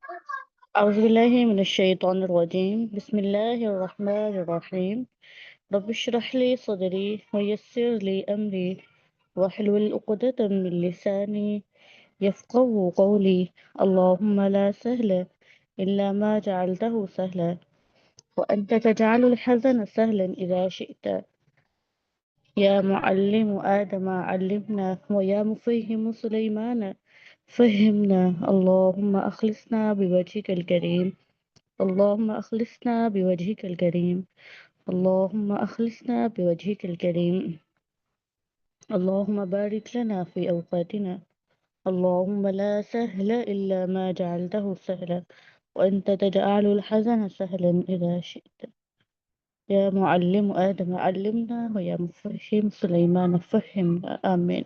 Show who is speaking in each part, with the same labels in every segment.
Speaker 1: أعوذ بالله من الشيطان الرجيم بسم الله الرحمن الرحيم رب اشرح لي صدري ويسر لي أمري واحلل عقدة من لساني يفقهوا قولي اللهم لا سهل إلا ما جعلته سهلا وأنت تجعل الحزن سهلا إذا شئت يا معلم آدم علمنا ويا مفهم سليمان فهمنا اللهم أخلصنا بوجهك الكريم اللهم أخلصنا بوجهك الكريم اللهم أخلصنا بوجهك الكريم اللهم بارك لنا في أوقاتنا اللهم لا سهل إلا ما جعلته سهلا وأنت تجعل الحزن سهلا إذا شئت يا معلم آدم علمنا ويا مفهم سليمان فهمنا آمين.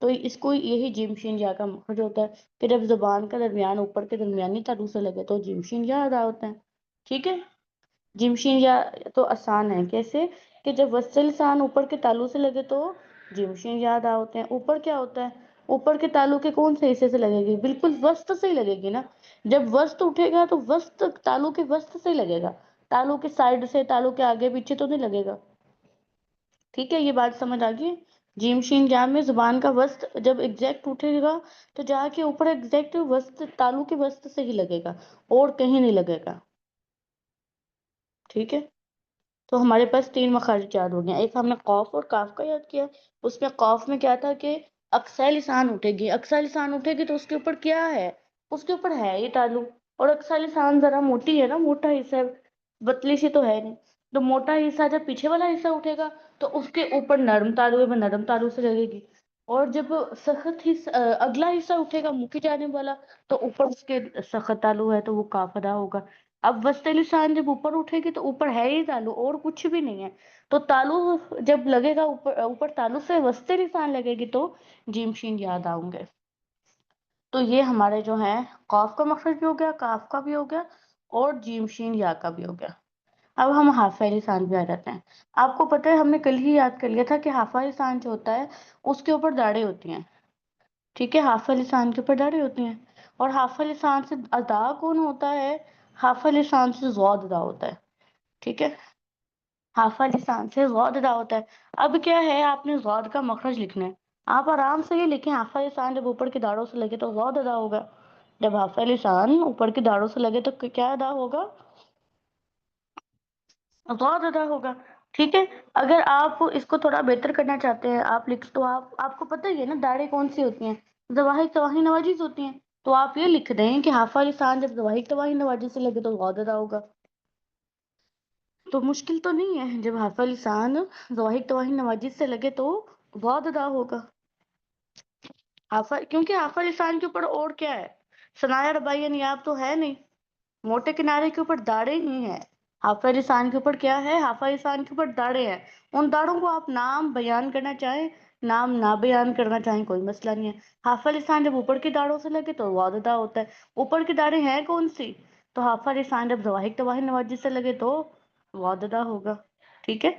Speaker 1: تو اس کو یہی جیم شین یا کا مخرج ہوتا ہے کہ جب زبان کا درمیان اوپر کے درمیانی تالو سے لگے تو جیم شین یا ادا ہوتا ہے. ٹھیک ہے. جیم شین یا تو آسان ہے. کیسے؟ کہ جب وسط لسان اوپر کے تالو سے لگے تو جیم شین یا ادا ہوتے ہیں. اوپر کیا ہوتا ہے؟ اوپر کے تالو کے کون سے حصے سے لگے گی؟ بالکل وسط سے ہی لگے گی نا. جب وسط اٹھے گا تو وسط تالو کے وسط سے ہی لگے گا. تالو کے سائڈ سے، تالو کے آگے پیچھے تو نہیں لگے گا. ٹھیک ہے، یہ بات سمجھ آ گئی. جیم شین جا میں زبان کا وسط جب ایگزیکٹ اٹھے گا تو جا کے اوپر ایگزیکٹ وسط تالو کے وسط سے ہی لگے گا اور کہیں نہیں لگے گا. ٹھیک ہے. تو ہمارے پاس 3 مخارج یاد ہو گیا. ایک ہم نے قوف اور کاف کا یاد کیا. اس میں قوف میں کیا تھا کہ اقصی لسان اٹھے گی. اقصی لسان اٹھے گی تو اس کے اوپر کیا ہے؟ اس کے اوپر ہے یہ تالو. اور اقصی لسان ذرا موٹی ہے نا، موٹا حصہ ہے، پتلی سی تو ہے نہیں. تو موٹا حصہ جب پیچھے والا حصہ اٹھے گا تو اس کے اوپر نرم تالو ہے، وہ نرم تالو سے لگے گی. اور جب سخت حصہ اگلا حصہ اٹھے گا منہ کی جانب والا تو اوپر اس کے سخت تالو ہے تو وہ کاف ادا ہوگا. اب وسط لسان جب اوپر اٹھے گی تو اوپر ہے ہی تالو اور کچھ بھی نہیں ہے. تو تالو جب لگے گا اوپر تالو سے وسط لسان لگے گی تو جیم شین یاد آؤں گے. تو یہ ہمارے جو ہیں قاف کا مخرج بھی ہو گیا، کاف کا بھی ہو گیا اور جیم شین یا کا بھی ہو گیا. اب ہم حافظ لسان بھی آ جاتے ہیں. آپ کو پتہ ہے ہم نے کل ہی یاد کر لیا تھا کہ حافظ لسان جو ہوتا ہے اس کے اوپر داڑیں ہوتی ہیں. ٹھیک ہے، حافظ لسان کے اوپر داڑیں ہوتی ہیں. اور حافظ لسان سے ادا کون ہوتا ہے؟ حافظ لسان سے ضاد ادا ہوتا ہے. ٹھیک ہے، حافظ لسان سے ضاد ادا ہوتا ہے. اب کیا ہے، آپ نے ضاد کا مخرج لکھنا ہے. آپ آرام سے یہ لکھیں، حافظ لسان جب اوپر کی داڑوں سے لگے تو ضاد ادا ہوگا. جب حافظ لسان اوپر کی داڑوں سے لگے تو کیا ادا ہوگا؟ ضاد ادا ہوگا. ٹھیک ہے. اگر آپ اس کو تھوڑا بہتر کرنا چاہتے ہیں آپ لکھ تو آپ کو پتہ ہی ہے نا داڑیں کون سی ہوتی ہیں؟ ظواہر طواہین نواجز ہوتی ہیں. تو آپ یہ لکھ دیں کہ حافظ لسان جب ظواہر طواہین نواجز سے لگے تو ضاد ادا ہوگا. تو مشکل تو نہیں ہے، جب حافظ لسان ظواہر طواہین نواجز سے لگے تو ضاد ادا ہوگا. کیونکہ حافظ لسان کے اوپر اور کیا ہے؟ ثنایا رباعیہ نیاب تو ہے نہیں. موٹے کنارے کے اوپر داڑیں ہی ہیں. حافظ لسان کے اوپر کیا ہے؟ حافظ لسان کے اوپر داڑیں ہیں. ان داڑوں کو آپ نام بیان کرنا چاہیں، نام نہ بیان کرنا چاہیں، کوئی مسئلہ نہیں ہے. حافظ لسان جب اوپر کی داڑوں سے لگے تو ضاد ادا ہوتا ہے. اوپر کی داڑیں ہیں کون سی؟ تو حافظ لسان جب ظواہر طواہین نواجز سے لگے تو ضاد ادا ہوگا. ٹھیک ہے،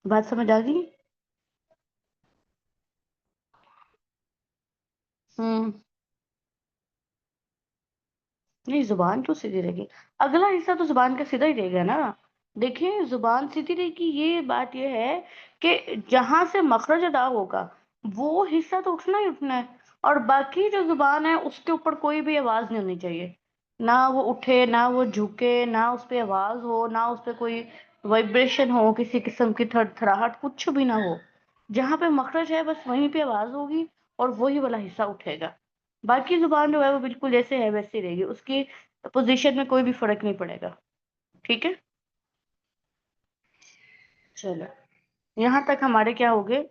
Speaker 1: بات سمجھ آ گئی؟ ہوں. نہیں، زبان کیوں سیدھی رہے گی؟ اگلا حصہ تو زبان کا سیدھا ہی رہے گا نا. دیکھیں، زبان سیدھی رہے گی، یہ بات یہ ہے کہ جہاں سے مخرج ادا ہوگا وہ حصہ تو اٹھنا ہی اٹھنا ہے. اور باقی جو زبان ہے اس کے اوپر کوئی بھی آواز نہیں ہونی چاہیے. نہ وہ اٹھے، نہ وہ جھکے، نہ اس پہ آواز ہو، نہ اس پہ کوئی وائبریشن ہو، کسی قسم کی تھر تھراہٹ کچھ بھی نہ ہو. جہاں پہ مخرج ہے بس وہیں پہ آواز ہوگی اور وہی والا حصہ اٹھے گا. باقی زبان جو ہے وہ بالکل جیسے ہے ویسے رہے گی، اس کی پوزیشن میں کوئی بھی فرق نہیں پڑے گا. ٹھیک ہے. چلو، یہاں تک ہمارے کیا ہو گئے؟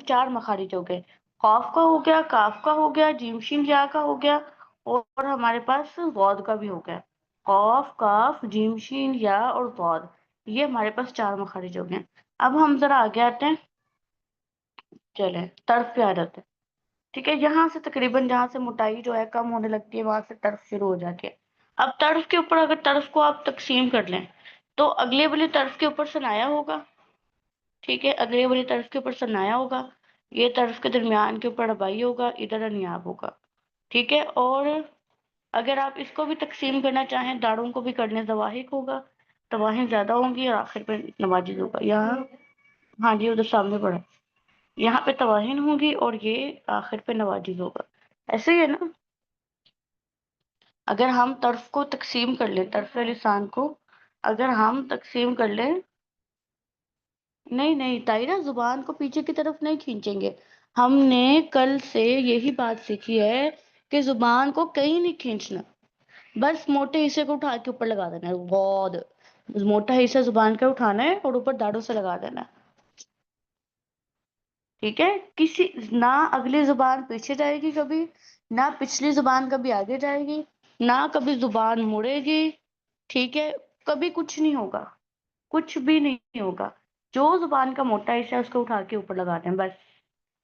Speaker 1: 4 مخارج ہو گئے. قاف کا ہو گیا، کاف کا ہو گیا، جیم شین یا کا ہو گیا اور ہمارے پاس ضاد کا بھی ہو گیا. قاف، کاف، جیم شین یا اور ضاد، یہ ہمارے پاس 4 مخارج ہو گئے. اب ہم ذرا آگے آتے ہیں. چلیں طرف پہ آ جاتے ہیں. ٹھیک ہے، یہاں سے تقریباً جہاں سے موٹائی جو ہے کم ہونے لگتی ہے وہاں سے طرف شروع ہو جاتی ہے. اب طرف کے اوپر اگر طرف کو آپ تقسیم کر لیں تو اگلے والی طرف کے اوپر ثنایا ہوگا. ٹھیک ہے، اگلے والی طرف کے اوپر ثنایا ہوگا. یہ طرف کے درمیان کے اوپر رباعی ہوگا، ادھر انیاب ہوگا. ٹھیک ہے. اور اگر آپ اس کو بھی تقسیم کرنا چاہیں داڑوں کو بھی کرنے ظواہر ہوگا، طواہین زیادہ ہوں گی اور آخر پہ نواجز ہوگا. یہاں ہاں جی ادھر سامنے پڑا، یہاں پہ طواہین ہوں گی اور یہ آخر پہ نواجز ہوگا. ایسے ہی ہے نا. اگر ہم طرف کو تقسیم کر لیں، طرف لسان کو اگر ہم تقسیم کر لیں، نہیں نہیں طاہرہ، زبان کو پیچھے کی طرف نہیں کھینچیں گے. ہم نے کل سے یہی بات سیکھی ہے کہ زبان کو کہیں نہیں کھینچنا، بس موٹے حصے کو اٹھا کے اوپر لگا دینا ہے. غود موٹا حصہ زبان کا اٹھانا ہے اور اوپر داڑوں سے لگا دینا ہے. ٹھیک ہے. کسی نہ اگلی زبان پیچھے جائے گی کبھی، نہ پچھلی زبان کبھی آگے جائے گی، نہ کبھی زبان مڑے گی. ٹھیک ہے. کبھی کچھ نہیں ہوگا، کچھ بھی نہیں ہوگا. جو زبان کا موٹا حصہ ہے اس کو اٹھا کے اوپر لگا دیں بس.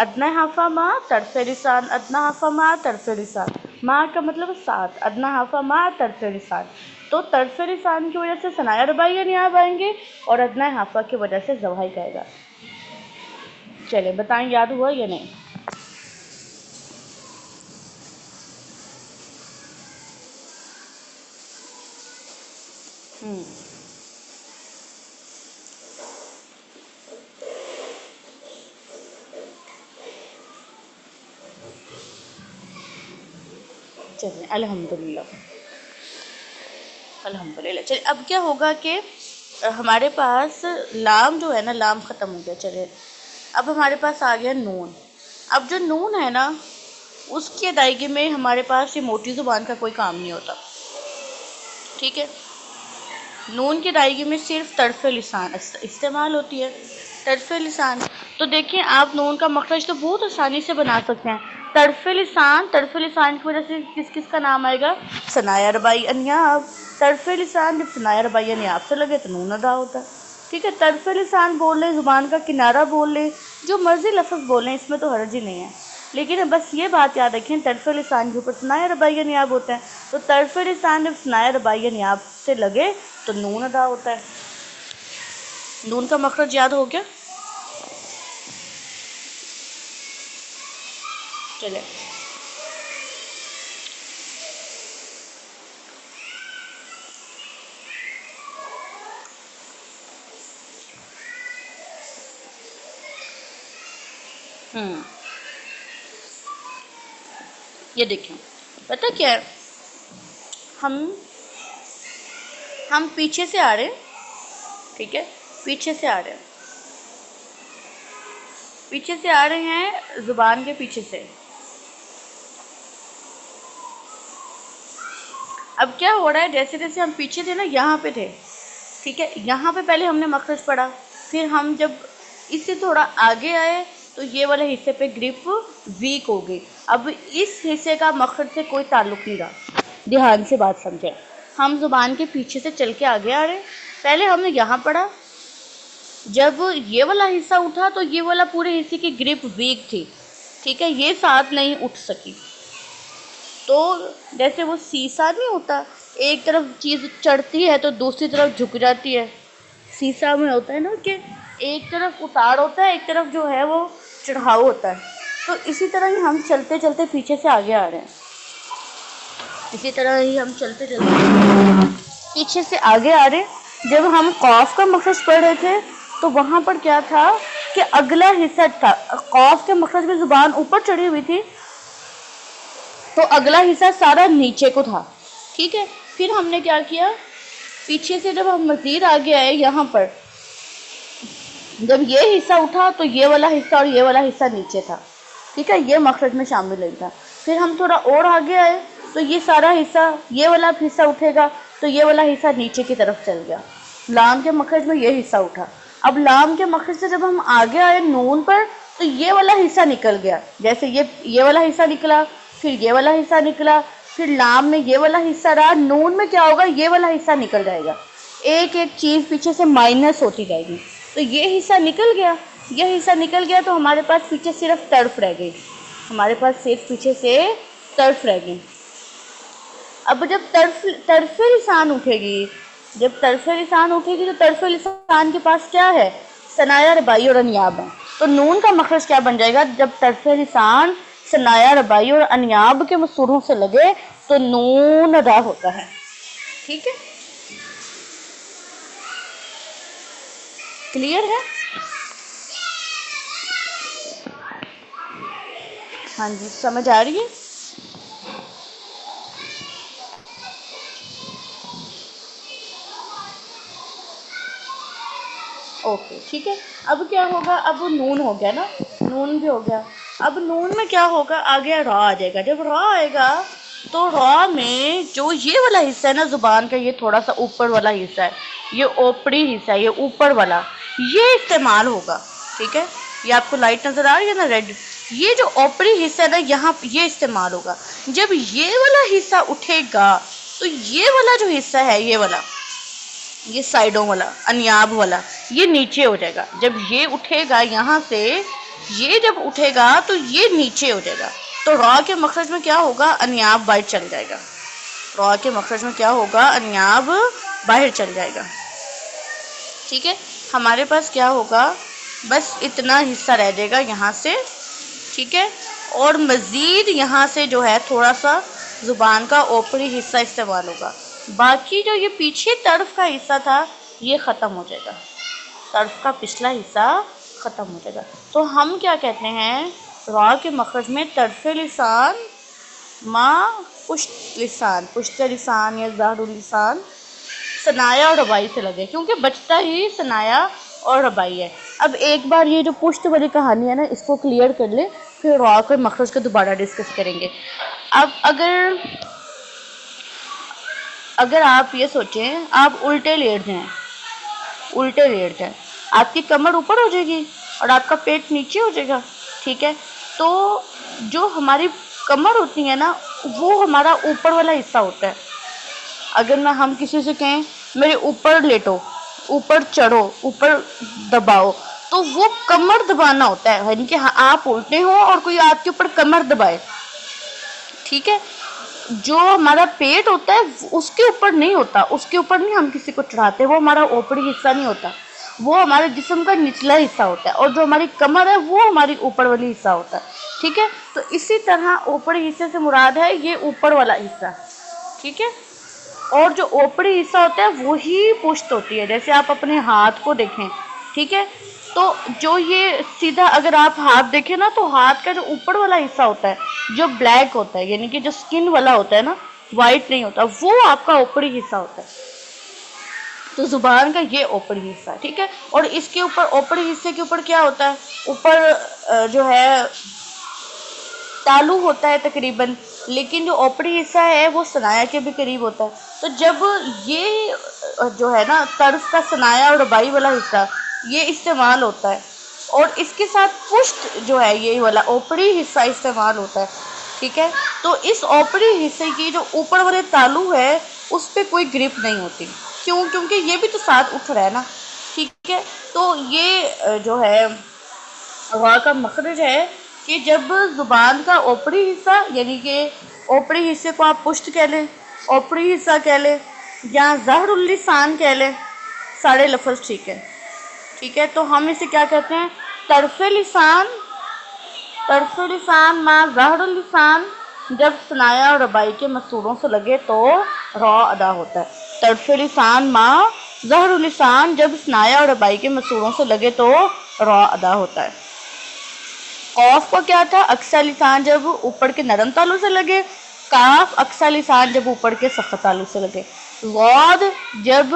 Speaker 1: ادنا حافہ ما طرف لسان، ادنا حافہ ما طرف لسان، ما کا مطلب ساتھ، ادنا حافہ ما طرف لسان، تو طرف لسان کی وجہ سے ثنایا رباعیہ نیاب آئیں گے اور ادنا حافہ کی وجہ سے زوائد آئے گا۔ چلے بتائیں یاد ہوا یا نہیں؟ چلیں الحمدللہ الحمدللہ۔ چلیں اب کیا ہوگا کہ ہمارے پاس لام جو ہے نا، لام ختم ہو گیا، چلے اب ہمارے پاس آ گیا نون۔ اب جو نون ہے نا اس کی ادائیگی میں ہمارے پاس یہ موٹی زبان کا کوئی کام نہیں ہوتا، ٹھیک ہے؟ نون کی ادائیگی میں صرف طرف لسان استعمال ہوتی ہے، طرف لسان۔ تو دیکھیں آپ نون کا مخرج تو بہت آسانی سے بنا سکتے ہیں۔ طرف لسان، طرف لسان کی وجہ سے کس کس کا نام آئے گا؟ ثنایا رباعی انیاب۔ طرف لسان جب ثنایا رباعی انیاب سے لگے تو نون ادا ہوتا ہے، ٹھیک ہے؟ طرف لسان بول لیں، زبان کا کنارہ بول لیں، جو مرضی لفظ بولیں، اس میں تو حرج ہی نہیں ہے، لیکن بس یہ بات یاد رکھیں طرف لسان کے اوپر ثنایا رباعی نیاب ہوتا ہے، تو طرف لسان جب ثنایا رباعی نیاب سے لگے تو نون ادا ہوتا ہے۔ نون کا مخرج یاد ہو گیا؟ چلے یہ دیکھیں، پتہ کیا ہے، ہم پیچھے سے آ رہے ہیں، ٹھیک ہے؟ پیچھے سے آ رہے ہیں، پیچھے سے آ رہے ہیں زبان کے پیچھے سے۔ اب کیا ہو رہا ہے، جیسے جیسے ہم پیچھے تھے نا، یہاں پہ تھے، ٹھیک ہے؟ یہاں پہ پہلے ہم نے مخرج پڑھا، پھر ہم جب اس سے تھوڑا آگے آئے تو یہ والے حصے پہ گرپ ویک ہو گئی۔ اب اس حصے کا مخرج سے کوئی تعلق نہیں رہا، دھیان سے بات سمجھیں۔ ہم زبان کے پیچھے سے چل کے آگے آ رہے ہیں، پہلے ہم نے یہاں پڑھا، جب یہ والا حصہ اٹھا تو یہ والا پورے حصے کی گرپ ویک تھی، ٹھیک ہے؟ یہ ساتھ نہیں اٹھ سکی۔ تو جیسے وہ سیسا نہیں ہوتا، ایک طرف چیز چڑھتی ہے تو دوسری طرف جھک جاتی ہے، سیسا میں ہوتا ہے نا کہ ایک طرف اتار ہوتا ہے، ایک طرف جو ہے وہ چڑھاؤ ہوتا ہے، تو اسی طرح ہی ہم چلتے چلتے پیچھے سے آگے آ رہے ہیں، اسی طرح ہی ہم چلتے چلتے پیچھے سے آگے آ رہے ہیں۔ جب ہم قاف کا مخرج پڑھ رہے تھے تو وہاں پر کیا تھا کہ اگلا حصہ تھا، قاف کے مخرج میں زبان اوپر چڑھی ہوئی تھی تو اگلا حصہ سارا نیچے کو تھا، ٹھیک ہے؟ پھر ہم نے کیا کیا، پیچھے سے جب ہم مزید آگے آئے، یہاں پر جب یہ حصہ اٹھا تو یہ والا حصہ اور یہ والا حصہ نیچے تھا، ٹھیک ہے؟ یہ مخرج میں شامل نہیں تھا۔ پھر ہم تھوڑا اور آگے آئے تو یہ سارا حصہ، یہ والا حصہ اٹھے گا تو یہ والا حصہ نیچے کی طرف چل گیا، لام کے مخرج میں یہ حصہ اٹھا۔ اب لام کے مخرج سے جب ہم آگے آئے نون پر تو یہ والا حصہ نکل گیا، جیسے یہ والا حصہ نکلا، پھر یہ والا حصہ نکلا، پھر لام میں یہ والا حصہ رہا، نون میں کیا ہوگا، یہ والا حصہ نکل جائے گا، ایک ایک چیز پیچھے سے مائنس ہوتی جائے گی، تو یہ حصہ نکل گیا، یہ حصہ نکل گیا تو ہمارے پاس پیچھے صرف طرف رہ گئی، ہمارے پاس صرف پیچھے سے طرف رہ گئی۔ اب جب طرف لسان اٹھے گی، جب طرف لسان اٹھے گی تو طرف لسان کے پاس کیا ہے، ثنایا رباعی اور انیاب ہے، تو نون کا مخرج کیا بن جائے گا، جب طرف لسان ثنایا رباعی اور انیاب کے سروں سے لگے تو نون ادا ہوتا ہے، ٹھیک ہے؟ کلیئر ہے؟ ہاں جی، سمجھ آ رہی ہے؟ اوکے، ٹھیک ہے۔ اب کیا ہوگا، اب نون ہو گیا نا، نون بھی ہو گیا، اب نون میں کیا ہوگا، آگے را آ جائے گا۔ جب را آئے گا تو را میں جو یہ والا حصہ ہے نا زبان کا، یہ تھوڑا سا اوپر والا حصہ ہے، یہ اوپری حصہ ہے، یہ اوپر والا، یہ استعمال ہوگا، ٹھیک ہے؟ یہ آپ کو لائٹ نظر آ رہی ہے نا، ریڈ، یہ جو اوپری حصہ ہے نا یہاں یہ استعمال ہوگا۔ جب یہ والا حصہ اٹھے گا تو یہ والا جو حصہ ہے، یہ والا، یہ سائڈوں والا انیاب والا، یہ نیچے ہو جائے گا۔ جب یہ اٹھے گا یہاں سے یہ جب اٹھے گا تو یہ نیچے ہو جائے گا، تو را کے مخرج میں کیا ہوگا، انیاب باہر چل جائے گا، را کے مخرج میں کیا ہوگا، انیاب باہر چل جائے گا، ٹھیک ہے۔ ہمارے پاس کیا ہوگا، بس اتنا حصہ رہ جائے گا یہاں سے، ٹھیک ہے، اور مزید یہاں سے جو ہے تھوڑا سا زبان کا اوپری حصہ استعمال ہوگا، باقی جو یہ پیچھے طرف کا حصہ تھا یہ ختم ہو جائے گا، طرف کا پچھلا حصہ ختم ہو جائے گا۔ تو ہم کیا کہتے ہیں، را کے مخرج میں طرف لسان ما پشت لسان، پشت لسان یا ظہر اللسان ثنایا اور ربائی سے لگے، کیونکہ بچتا ہی ثنایا اور ربائی ہے۔ اب ایک بار یہ جو پشت والی کہانی ہے نا، اس کو کلیئر کر لیں، پھر را کے مخرج کا دوبارہ ڈسکس کریں گے۔ اب اگر آپ یہ سوچیں، آپ الٹے لیٹ جائیں، الٹے لیٹ جائیں، آپ کی کمر اوپر ہو جائے گی اور آپ کا پیٹ نیچے ہو جائے گا، ٹھیک ہے۔ تو جو ہماری کمر ہوتی ہے نا، وہ ہمارا اوپر والا حصہ ہوتا ہے۔ اگر ہم کسی سے کہیں میرے اوپر لیٹو، اوپر چڑھو، اوپر دباؤ، تو وہ کمر دبانا ہوتا ہے، یعنی کہ آپ الٹے ہوں اور کوئی آپ کے اوپر کمر دبائے، ٹھیک ہے۔ جو ہمارا پیٹ ہوتا ہے اس کے اوپر نہیں ہوتا، اس کے اوپر نہیں ہم کسی کو چڑھاتے، وہ ہمارا اوپری حصہ نہیں ہوتا، وہ ہمارے جسم کا نچلا حصہ ہوتا ہے، اور جو ہماری کمر ہے وہ ہماری اوپر والی حصہ ہوتا ہے، ٹھیک ہے۔ تو اسی طرح اوپری حصے سے مراد ہے یہ اوپر والا حصہ، ٹھیک ہے۔ اور جو اوپری حصہ ہوتا ہے وہی پشت ہوتی ہے، جیسے آپ اپنے ہاتھ کو دیکھیں، ٹھیک ہے۔ تو جو یہ سیدھا اگر آپ ہاتھ دیکھیں نا، تو ہاتھ کا جو اوپر والا حصہ ہوتا ہے جو بلیک ہوتا ہے، یعنی کہ جو سکن والا ہوتا ہے نا، وائٹ نہیں ہوتا، وہ آپ کا اوپری حصہ ہوتا ہے۔ تو زبان کا یہ اوپری حصہ ہے، ٹھیک ہے۔ اور اس کے اوپر اوپری حصے کے اوپر کیا ہوتا ہے، اوپر جو ہے تالو ہوتا ہے تقریباً، لیکن جو اوپری حصہ ہے وہ ثنایا کے بھی قریب ہوتا ہے۔ تو جب یہ جو ہے نا طرف کا ثنایا اور ربائی والا حصہ یہ استعمال ہوتا ہے، اور اس کے ساتھ پشت جو ہے یہ والا اوپری حصہ استعمال ہوتا ہے، ٹھیک ہے۔ تو اس اوپری حصے کی جو اوپر والے تالو ہے اس پہ کوئی گرپ نہیں ہوتی، کیوں؟ کیونکہ یہ بھی تو ساتھ اٹھ رہا ہے نا، ٹھیک ہے۔ تو یہ جو ہے را کا مخرج ہے کہ جب زبان کا اوپری حصہ، یعنی کہ اوپری حصے کو آپ پشت کہہ لیں، اوپری حصہ کہہ لیں، یا ظہر اللسان کہہ لیں، سارے لفظ ٹھیک ہے، ٹھیک ہے۔ تو ہم اسے کیا کہتے ہیں، طرف لسان، طرف لسان ما ظہر اللسان جب ثنایا اور ربائی کے مستوروں سے لگے تو را ادا ہوتا ہے۔ طرف لسان ما ظہر اللسان جب ثنایا اور ربائی کے مستوروں سے لگے تو را ادا ہوتا ہے۔ قوف کو کیا تھا، اقصی لسان جب اوپر کے نرم تالو سے لگے، کاف اقصی لسان جب اوپر کے سخت تالو سے لگے، غاد جب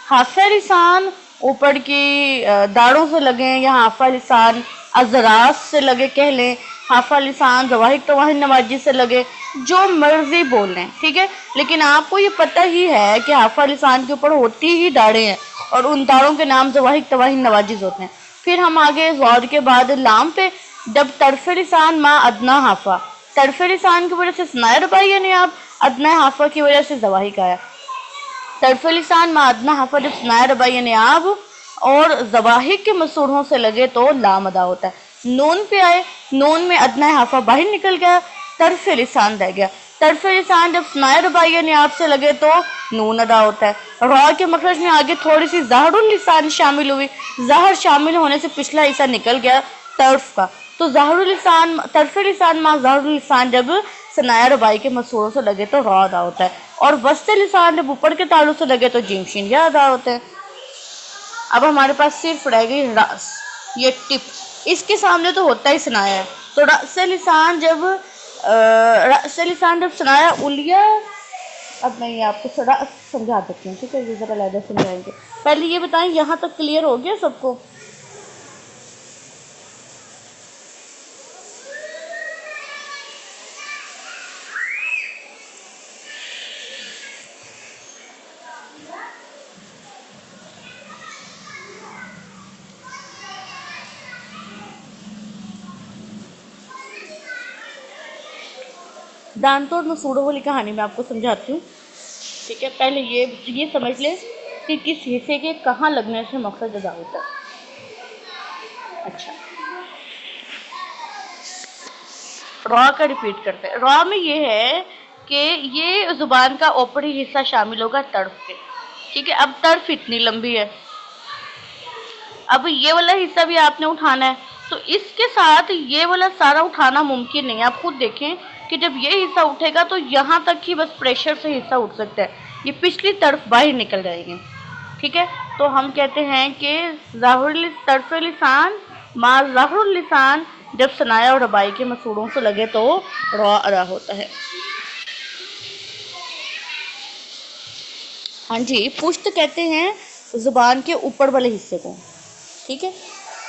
Speaker 1: حافظ لسان اوپر کی داڑوں سے لگیں، یا حافظ لسان اذراس سے لگے کہہ لیں، حافظ لسان ظواہر طواہر نواجی سے لگے، جو مرضی بول لیں، ٹھیک ہے۔ لیکن آپ کو یہ پتہ ہی ہے کہ حافظ لسان کے اوپر ہوتی ہی داڑیں ہیں، اور ان داڑوں کے نام ظواہر طواہر نواجز ہوتے ہیں۔ پھر ہم آگے غاد کے بعد لام پہ، جب طرف لسان ما ادنا حافظ، طرف لسان کی وجہ سے ثنایا ربائی یعنی آپ، ادنا حافظ کی وجہ سے ظواہر کا ہے، طرف لسان ما ادنا حافظ جب ثنایا ربائی یعنی آپ اور ظواہر کے مسوروں سے لگے تو لام ادا ہوتا ہے۔ نون پہ آئے، نون میں ادنا حافظ باہر نکل گیا، طرف لسان رہ گیا، طرف لسان جب ثنایا ربائی یعنی آپ سے لگے تو نون ادا ہوتا ہے۔ را کے مخرج میں آگے تھوڑی سی ظہر اللسان شامل ہوئی، ظہر شامل ہونے سے پچھلا حصہ نکل گیا طرف کا، تو ظہر اللسان طرف لسان ما ظہر اللسان جب ثنایا ربائی کے مسوروں سے لگے تو را ادا ہوتا ہے، اور وسط لسان جب اوپر کے تالو سے لگے تو جیم شین یا ادا ہوتا ہے۔ اب ہمارے پاس صرف رہ گئی رأس، یہ ٹپ، اس کے سامنے تو ہوتا ہی ثنایا ہے، تو رأس لسان جب ثنایا اولیا، اب میں یہ آپ کو رأس سمجھا دیتی ہوں، ٹھیک ہے، یہ ذرا علیحدہ سمجھائیں گے۔ پہلے یہ بتائیں یہاں تک کلیئر ہو گیا سب کو؟ دان توڑ مسوڑوں والی کہانی میں آپ کو سمجھاتی ہوں، ٹھیک ہے۔ پہلے یہ سمجھ لیں کہ کس حصے کے کہاں لگنے سے مقصد ادا ہوتا ہے۔ اچھا، را کا ریپیٹ کرتے ہیں. را میں یہ ہے کہ یہ زبان کا اوپری حصہ شامل ہوگا طرف کے. ٹھیک ہے، اب طرف اتنی لمبی ہے، اب یہ والا حصہ بھی آپ نے اٹھانا ہے، تو اس کے ساتھ یہ والا سارا اٹھانا ممکن نہیں ہے. آپ خود دیکھیں کہ جب یہ حصہ اٹھے گا تو یہاں تک ہی بس پریشر سے حصہ اٹھ سکتا ہے، یہ پچھلی طرف باہر نکل جائے گی. ٹھیک ہے، تو ہم کہتے ہیں کہ طرف لسان ما ظاہر اللسان جب ثنایا اور ربائی کے مسوڑوں سے لگے تو را ادا ہوتا ہے. ہاں جی، پشت کہتے ہیں زبان کے اوپر والے حصے کو. ٹھیک ہے،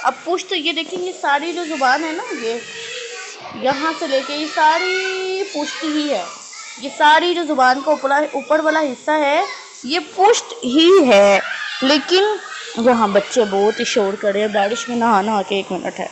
Speaker 1: اب پشت یہ دیکھیں گے ساری جو زبان ہے نا، یہ یہاں سے لے کے یہ ساری پشت ہی ہے. یہ ساری جو زبان کا اوپر والا حصہ ہے یہ پشت ہی ہے. لیکن یہاں بچے بہت ہی شور کرے، بارش میں نہا کے 1 منٹ ہے.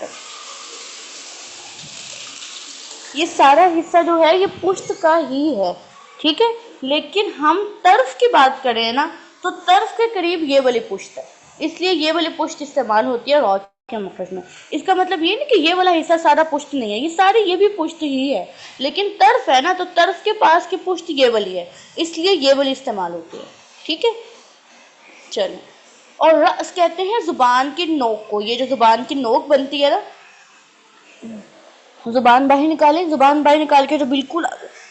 Speaker 1: یہ سارا حصہ جو ہے یہ پشت کا ہی ہے. ٹھیک ہے، لیکن ہم طرف کی بات کریں نا تو طرف کے قریب یہ والی پشت ہے، اس لیے یہ والی پشت استعمال ہوتی ہے را کے مخرج میں. اس کا مطلب یہ نہیں کہ یہ والا حصہ سارا پشت نہیں ہے، یہ ساری یہ بھی پشت ہی ہے، لیکن طرف ہے نا تو طرف کے پاس کی پشت یہ والی ہے، اس لیے یہ والی استعمال ہوتی ہے. ٹھیک ہے، چلیں. اور رأس کہتے ہیں زبان کی نوک کو. یہ جو زبان کی نوک بنتی ہے نا، زبان باہر نکالیں، زبان باہر نکال کے جو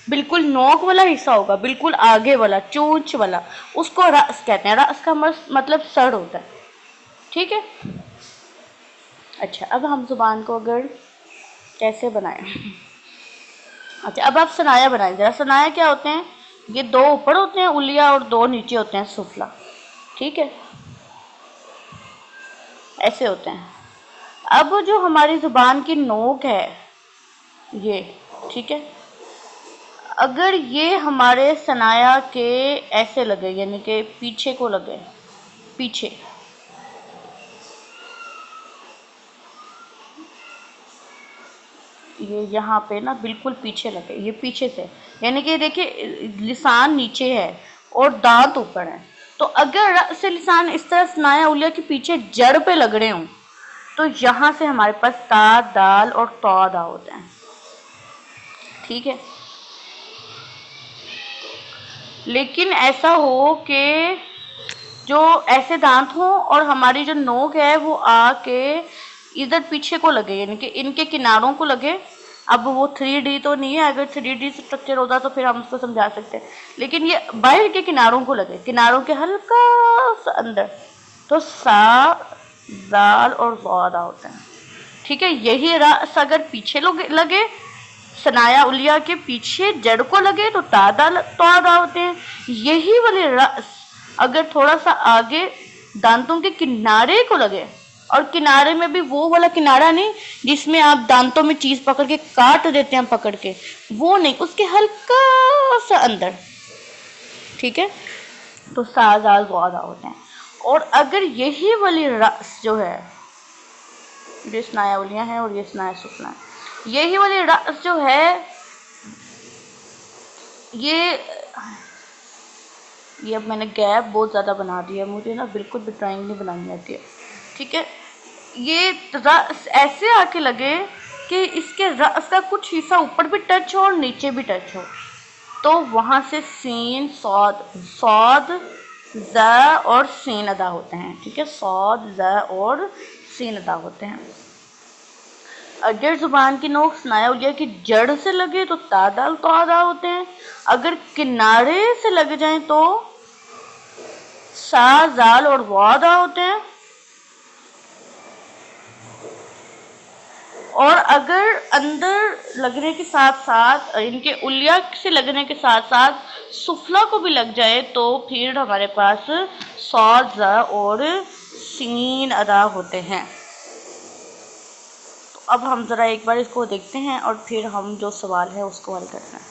Speaker 1: بالکل نوک والا حصہ ہوگا، بالکل آگے والا چونچ والا، اس کو رأس کہتے ہیں. رأس کا مطلب سر ہوتا ہے. ٹھیک ہے، اچھا اب ہم زبان کو اگر کیسے بنائیں. اچھا اب آپ ثنایا بنائیں. ذرا ثنایا کیا ہوتے ہیں؟ یہ 2 اوپر ہوتے ہیں الیا اور 2 نیچے ہوتے ہیں سفلا. ٹھیک ہے، ایسے ہوتے ہیں. اب جو ہماری زبان کی نوک ہے یہ، ٹھیک ہے، اگر یہ ہمارے ثنایا کے ایسے لگے، یعنی کہ پیچھے کو لگے، پیچھے، یہ یہاں پہ نا بالکل پیچھے لگے، یہ پیچھے سے، یعنی کہ دیکھیں لسان نیچے ہے اور دانت اوپر ہے، تو اگر رأس لسان اس طرح ثنایا اولیا کے پیچھے جڑ پہ لگ رہے ہوں تو یہاں سے ہمارے پاس تا، دال اور طا ادا ہوتے ہیں. ٹھیک ہے، لیکن ایسا ہو کہ جو ایسے دانت ہوں اور ہماری جو نوک ہے وہ آ کے ادھر پیچھے کو لگے، یعنی کہ ان کے کناروں کو لگے. اب وہ 3D تو نہیں ہے، اگر 3D اسٹرکچر ہوتا تو پھر ہم اس کو سمجھا سکتے ہیں، لیکن یہ باہر کے کناروں کو لگے، کناروں کے ہلکا سا اندر، تو سا، زال اور ضا ادا ہوتے ہیں. ٹھیک ہے، یہی رأس اگر پیچھے لگے، ثنایا اولیا کے پیچھے جڑ کو لگے تو تا، دال، طا ادا ہوتے ہیں. یہی والے رأس اگر تھوڑا سا آگے دانتوں کے کنارے کو لگے، اور کنارے میں بھی وہ والا کنارہ نہیں جس میں آپ دانتوں میں چیز پکڑ کے کاٹ دیتے ہیں پکڑ کے، وہ نہیں، اس کے ہلکا سا اندر. ٹھیک ہے، تو سا، زال، ضا ادا ہوتے ہیں. اور اگر یہی والی رأس جو ہے، یہ ثنایا اولیہ ہے اور یہ ثنایا سفلی ہے، یہی والی رأس جو ہے یہ اب میں نے گیپ بہت زیادہ بنا دیا ہے، مجھے نا بالکل بھی ڈرائنگ نہیں بنانی آتی ہے. ٹھیک ہے، یہ رأس ایسے آ کے لگے کہ اس کے رأس کا کچھ حصہ اوپر بھی ٹچ ہو اور نیچے بھی ٹچ ہو، تو وہاں سے سین، صاد، ز اور سین ادا ہوتے ہیں. ٹھیک ہے، صاد، ز اور سین ادا ہوتے ہیں. اگر زبان کی نوک ثنایا اولیا کی جڑ سے لگے تو تا، دال، طا ادا ہوتے ہیں. اگر کنارے سے لگ جائیں تو سا، زال اور ضا ادا ہوتے ہیں. اور اگر اندر لگنے کے ساتھ ساتھ ان کے الیا سے لگنے کے ساتھ ساتھ سفلا کو بھی لگ جائے تو پھر ہمارے پاس صاد، ز اور سین ادا ہوتے ہیں. تو اب ہم ذرا ایک بار اس کو دیکھتے ہیں اور پھر ہم جو سوال ہے اس کو حل کرتے ہیں.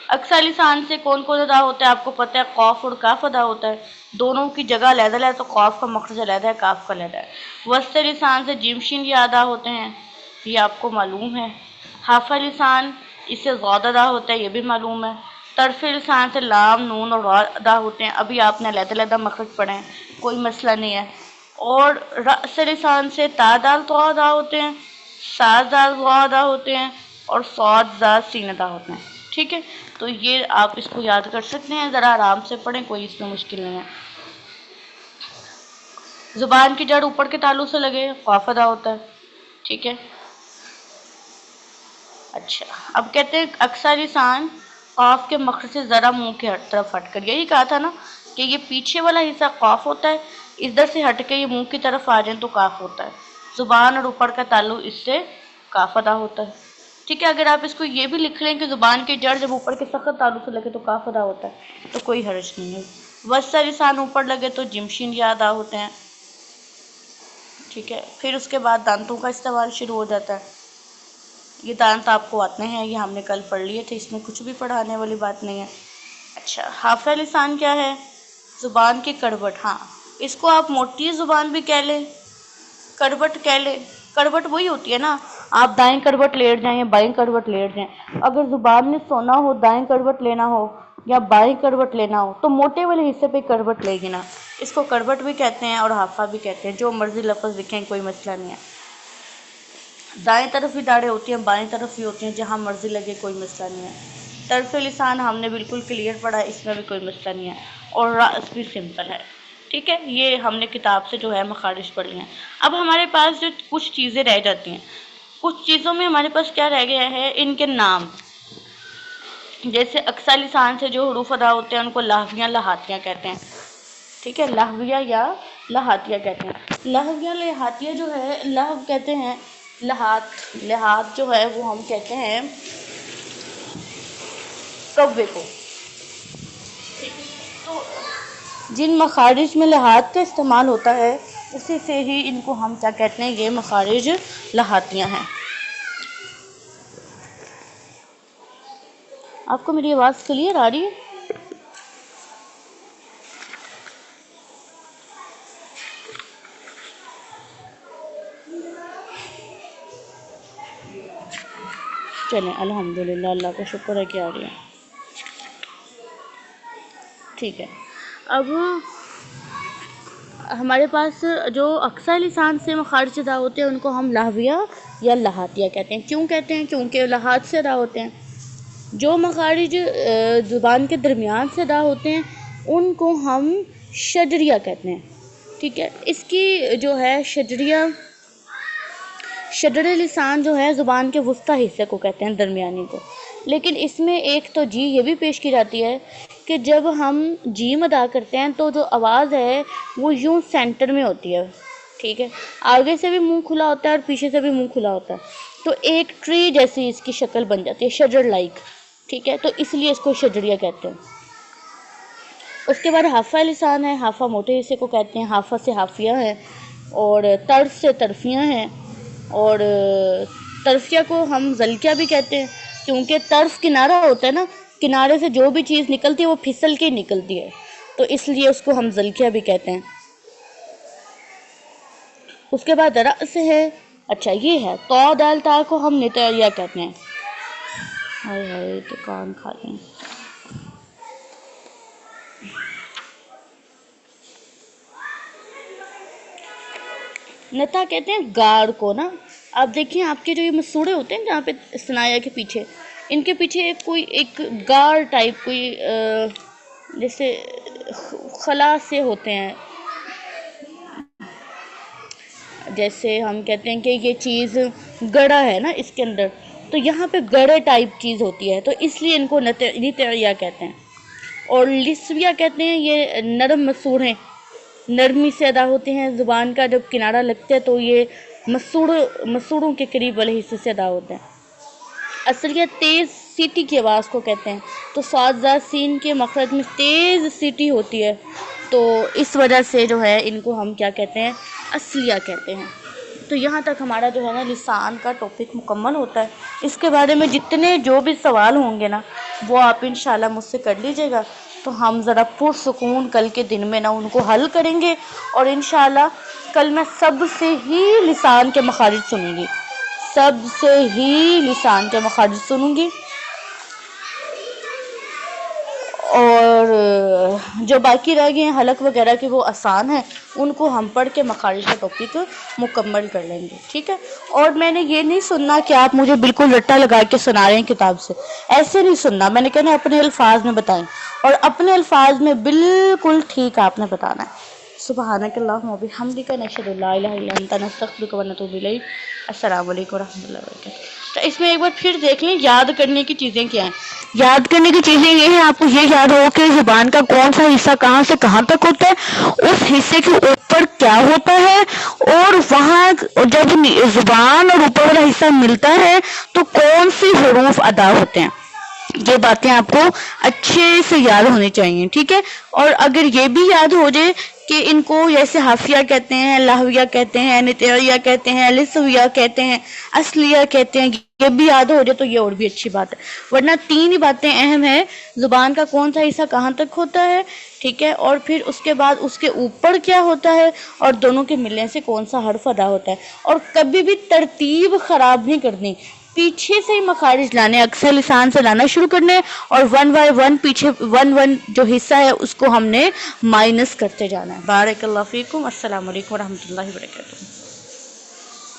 Speaker 1: اکثر لسان سے کون کون ادا ہوتا ہے؟ آپ کو پتہ ہے قاف اور کاف ادا ہوتا ہے، دونوں کی جگہ علیحدہ ہے، تو قاف کا مخرج علیحدہ ہے، کاف کا علیحدہ ہے. وسط لسان سے جیم شین یہ ادا ہوتے ہیں، یہ آپ کو معلوم ہے. حافہ لسان اس سے ضاد ادا ہوتا ہے، یہ بھی معلوم ہے. طرف لسان سے لام، نون اور را ادا ہوتے ہیں، ابھی آپ نے علیحدہ علیحدہ مخرج پڑھے ہیں، کوئی مسئلہ نہیں ہے. اور رأس لسان سے تا، دال، طا ادا ہوتے ہیں، سا، زال، ضا ادا ہوتے ہیں. اور صاد زا سین ادا ہوتے ہیں، ٹھیک ہے؟ تو یہ آپ اس کو یاد کر سکتے ہیں، ذرا آرام سے پڑھیں، کوئی اس میں مشکل نہیں ہے۔ زبان کی جڑ اوپر کے تالو سے لگے قاف ادا ہوتا ہے، ٹھیک ہے؟ اچھا، اب کہتے ہیں اکثر لسان قاف کے مخرج سے ذرا منہ کی طرف ہٹ کر، یہی کہا تھا نا کہ یہ پیچھے والا حصہ قاف ہوتا ہے، ادھر سے ہٹ کے یہ منہ کی طرف آ جائیں تو کاف ہوتا ہے، زبان اور اوپر کا تعلق اس سے کاف ادا ہوتا ہے، ٹھیک ہے؟ اگر آپ اس کو یہ بھی لکھ لیں کہ زبان کی جڑ جب اوپر کے سخت تعلق سے لگے تو کاف ادا ہوتا ہے تو کوئی حرج نہیں ہے۔ وسطی لسان اوپر لگے تو جمشین یا ادا ہوتے ہیں، ٹھیک ہے؟ پھر اس کے بعد دانتوں کا استعمال شروع ہو جاتا ہے۔ یہ دانت آپ کو آتے ہیں، یہ ہم نے کل پڑھ لیے تھے، اس میں کچھ بھی پڑھانے والی بات نہیں ہے۔ اچھا، حافظ لسان کیا ہے؟ زبان کی کڑوٹ، ہاں اس کو آپ موٹی زبان بھی کہہ لیں، کڑوٹ کہہ لیں، کڑوٹ وہی ہوتی ہے نا، آپ دائیں کڑوٹ لیٹ جائیں یا بائیں کڑوٹ لیٹ جائیں، اگر زبان میں سونا ہو، دائیں کڑوٹ لینا ہو یا بائیں کڑوٹ لینا ہو تو موٹے والے حصے پہ کڑوٹ لے گی نا، اس کو کڑوٹ بھی کہتے ہیں اور حافظ بھی کہتے ہیں، جو مرضی لفظ لکھیں کوئی مسئلہ نہیں ہے۔ دائیں طرف بھی داڑیں ہوتی ہیں، بائیں طرف بھی ہوتی ہیں، جہاں مرضی لگے کوئی مسئلہ نہیں ہے۔ طرف لسان ہم نے بالکل کلیئر پڑھا، اس میں بھی کوئی مسئلہ نہیں ہے، اور راس بھی سمپل ہے، ٹھیک ہے؟ یہ ہم نے کتاب سے جو ہے مخارج پڑھ لی ہیں۔ اب ہمارے پاس جو کچھ چیزیں رہ جاتی ہیں، کچھ چیزوں میں ہمارے پاس کیا رہ گیا ہے، ان کے نام، جیسے اقصی لسان سے جو حروف ادا ہوتے ہیں ان کو لہویاں لہاتیاں کہتے ہیں، ٹھیک ہے؟ لہویہ یا لہاتیہ کہتے ہیں۔ لہویہ لہاتیہ جو ہے، لہو کہتے ہیں لہات جو ہے وہ ہم کہتے ہیں کوے کو، تو جن مخارج میں لہات کا استعمال ہوتا ہے اسی سے ہی ان کو ہم کیا کہتے ہیں، یہ مخارج لہاتیاں ہیں۔ آپ کو میری آواز کلیئر آ رہی ہے؟ چلیں الحمدللہ، اللہ کا شکر ہے کہ آ رہی ہے، ٹھیک ہے؟ اب ہمارے پاس جو اقصی لسان سے مخارج ادا ہوتے ہیں ان کو ہم لہویہ یا لہاتیہ کہتے ہیں۔ کیوں کہتے ہیں؟ کیونکہ لہات سے ادا ہوتے ہیں۔ جو مخارج زبان کے درمیان سے ادا ہوتے ہیں ان کو ہم شجریہ کہتے ہیں، ٹھیک ہے؟ اس کی جو ہے شجر لسان جو ہے زبان کے وسطی حصے کو کہتے ہیں، درمیانی کو، لیکن اس میں ایک تو جی یہ بھی پیش کی جاتی ہے کہ جب ہم جیم ادا کرتے ہیں تو جو آواز ہے وہ یوں سینٹر میں ہوتی ہے، ٹھیک ہے؟ آگے سے بھی منہ کھلا ہوتا ہے اور پیچھے سے بھی منہ کھلا ہوتا ہے، تو ایک ٹری جیسی اس کی شکل بن جاتی ہے، شجر لائک، ٹھیک ہے؟ تو اس لیے اس کو شجریہ کہتے ہیں۔ اس کے بعد حافہ لسان ہے، حافہ موٹے حصے کو کہتے ہیں، حافہ سے حافیہ ہے، اور طرف سے طرفیاں ہیں، اور طرفیہ کو ہم زلکیہ بھی کہتے ہیں، کیونکہ طرف کنارہ ہوتا ہے نا، کنارے سے جو بھی چیز نکلتی ہے وہ پھسل کے نکلتی ہے، تو اس لیے اس کو ہم زلکیہ بھی کہتے ہیں۔ اس کے بعد رأس ہے، اچھا یہ ہے تو دال تا کو ہم نتعیہ کہتے ہیں۔ ہائے ہائے تو کان کھا لیں۔ نتا کہتے ہیں گاڑ کو نا، آپ دیکھیں آپ کے جو یہ مسوڑے ہوتے ہیں جہاں پہ ثنایا کے پیچھے، ان کے پیچھے کوئی ایک گاڑ ٹائپ کوئی جیسے خلا سے ہوتے ہیں، جیسے ہم کہتے ہیں کہ یہ چیز گڑا ہے نا اس کے اندر، تو یہاں پہ گڑے ٹائپ چیز ہوتی ہے، تو اس لیے ان کو نتعیہ کہتے ہیں۔ اور لسویہ کہتے ہیں یہ نرم مسوڑیں، نرمی سے ادا ہوتے ہیں، زبان کا جب کنارہ لگتا ہے تو یہ مسوڑوں کے قریب والے حصے سے ادا ہوتے ہیں۔ اصلیہ تیز سیٹی کی آواز کو کہتے ہیں، تو صاد زا سین کے مخرج میں تیز سیٹی ہوتی ہے، تو اس وجہ سے جو ہے ان کو ہم کیا کہتے ہیں، اصلیہ کہتے ہیں۔ تو یہاں تک ہمارا جو ہے نا لسان کا ٹاپک مکمل ہوتا ہے۔ اس کے بارے میں جتنے جو بھی سوال ہوں گے نا وہ آپ انشاءاللہ مجھ سے کر لیجئے گا، تو ہم ذرا پرسکون کل کے دن میں نا ان کو حل کریں گے، اور انشاءاللہ کل میں سب سے ہی لسان کے مخارج سنوں گی، سب سے ہی لسان کے مخارج سنوں گی، اور جو باقی رہ گئے ہیں حلق وغیرہ کے وہ آسان ہیں، ان کو ہم پڑھ کے مخارج کا ٹاپک مکمل کر لیں گے، ٹھیک ہے۔ اور میں نے یہ نہیں سننا کہ آپ مجھے بالکل رٹا لگا کے سنا رہے ہیں کتاب سے، ایسے نہیں سننا، میں نے کہنا اپنے الفاظ میں بتائیں، اور اپنے الفاظ میں بالکل ٹھیک آپ نے بتانا ہے۔ سبحانک اللہم و بحمدک، نشہد ان لا الہ الا انت، نستغفرک و نتوب الیک۔ السلام علیکم ورحمۃ اللہ وبرکاتہ۔ تو اس میں ایک بار پھر دیکھ لیں یاد کرنے کی چیزیں کیا ہیں۔ یاد کرنے کی چیزیں یہ ہیں، آپ کو یہ یاد ہو کہ زبان کا کون سا حصہ کہاں سے کہاں تک ہوتا ہے، اس حصے کے اوپر کیا ہوتا ہے، اور وہاں جب زبان اور اوپر والا حصہ ملتا ہے تو کون سی حروف ادا ہوتے ہیں۔ یہ باتیں آپ کو اچھے سے یاد ہونی چاہیے، ٹھیک ہے۔ اور اگر یہ بھی یاد ہو جائے کہ ان کو جیسے حافیہ کہتے ہیں، لاہویہ کہتے ہیں، نتیعیہ کہتے ہیں، لسویہ کہتے ہیں، اصلیہ کہتے ہیں، یہ بھی یاد ہو جائے تو یہ اور بھی اچھی بات ہے۔ ورنہ تین ہی باتیں اہم ہیں، زبان کا کون سا حصہ کہاں تک ہوتا ہے، ٹھیک ہے، اور پھر اس کے بعد اس کے اوپر کیا ہوتا ہے، اور دونوں کے ملنے سے کون سا حرف ادا ہوتا ہے۔ اور کبھی بھی ترتیب خراب نہیں کرنی، پیچھے سے ہی مخارج لانے، اکثر لسان سے لانا شروع کرنے، اور ون بائی ون پیچھے ون جو حصہ ہے اس کو ہم نے مائنس کرتے جانا ہے۔ بارک اللہ فیکم۔ السلام علیکم ورحمۃ اللہ وبرکاتہ۔